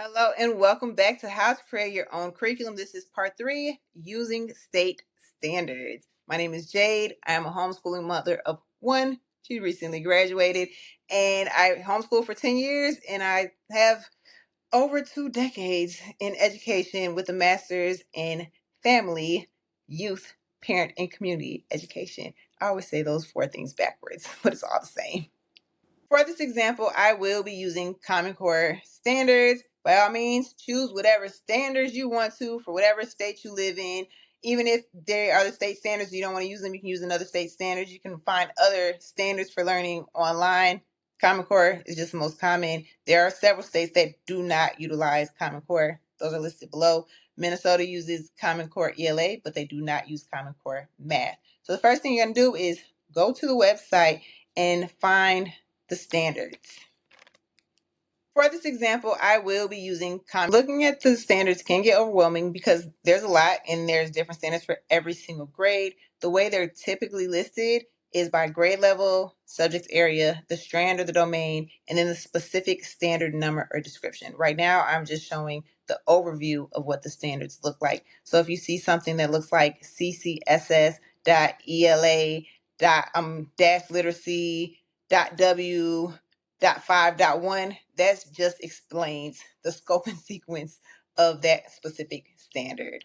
Hello and welcome back to How to Create Your Own Curriculum. This is part 3, using state standards. My name is Jade. I am a homeschooling mother of one. She recently graduated and I homeschooled for 10 years and I have over 2 decades in education with a master's in family, youth, parent, and community education. I always say those 4 things backwards, but it's all the same. For this example, I will be using Common Core standards. By all means, choose whatever standards you want to for whatever state you live in. Even if there are the state standards, you don't want to use them, you can use another state standards. You can find other standards for learning online. Common Core is just the most common. There are several states that do not utilize Common Core. Those are listed below. Minnesota uses Common Core ELA, but they do not use Common Core Math. So the first thing you're going to do is go to the website and find the standards. For this example, I will be using looking at the standards can get overwhelming because there's a lot and there's different standards for every single grade. The way they're typically listed is by grade level, subject area, the strand or the domain, and then the specific standard number or description. Right now, I'm just showing the overview of what the standards look like. So if you see something that looks like CCSS.ELA dash literacy .w .5.1, that just explains the scope and sequence of that specific standard.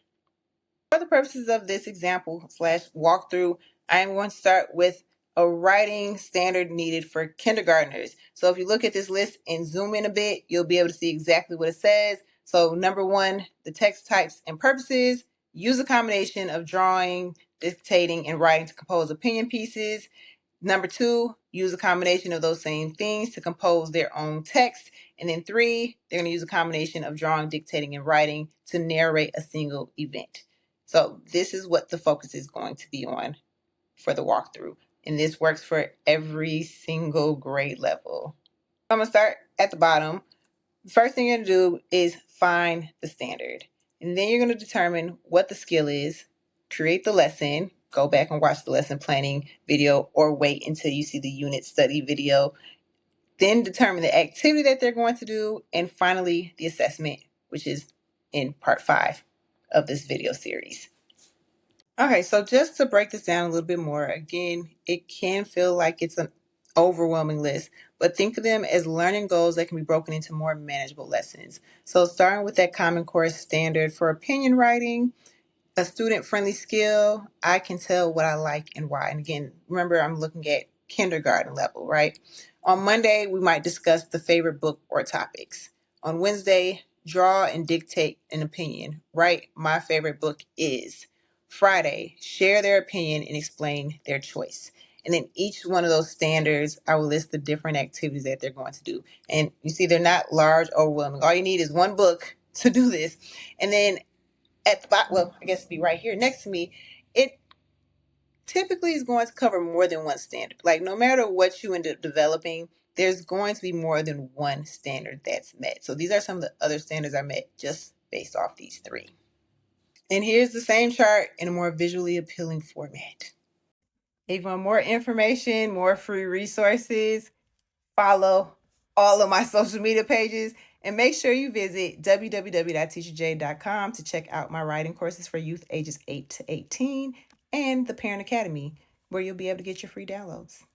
For the purposes of this example slash walkthrough, I'm going to start with a writing standard needed for kindergartners. So if you look at this list and zoom in a bit, you'll be able to see exactly what it says. So number 1, the text types and purposes. Use a combination of drawing, dictating, and writing to compose opinion pieces. Number 2, use a combination of those same things to compose their own text. And then 3, they're going to use a combination of drawing, dictating, and writing to narrate a single event. So this is what the focus is going to be on for the walkthrough. And this works for every single grade level. I'm going to start at the bottom. The first thing you're going to do is find the standard. And then you're going to determine what the skill is, create the lesson, go back and watch the lesson planning video or wait until you see the unit study video. Then determine the activity that they're going to do. And finally, the assessment, which is in part 5 of this video series. Okay, so just to break this down a little bit more, again, it can feel like it's an overwhelming list, but think of them as learning goals that can be broken into more manageable lessons. So starting with that Common Core standard for opinion writing, a student-friendly skill, I can tell what I like and why. And again, remember, I'm looking at kindergarten level, right? On Monday, we might discuss the favorite book or topics. On Wednesday, draw and dictate an opinion. Write, my favorite book is. Friday, share their opinion and explain their choice. And then each one of those standards, I will list the different activities that they're going to do. And you see, they're not large, overwhelming. All you need is one book to do this. And then at the bottom, well, I guess it'd be right here next to me, it typically is going to cover more than one standard. Like no matter what you end up developing, there's going to be more than one standard that's met. So these are some of the other standards I met just based off these 3. And here's the same chart in a more visually appealing format. If you want more information, more free resources, follow all of my social media pages, and make sure you visit www.teacherjade.com to check out my writing courses for youth ages 8 to 18 and the Parent Academy, where you'll be able to get your free downloads.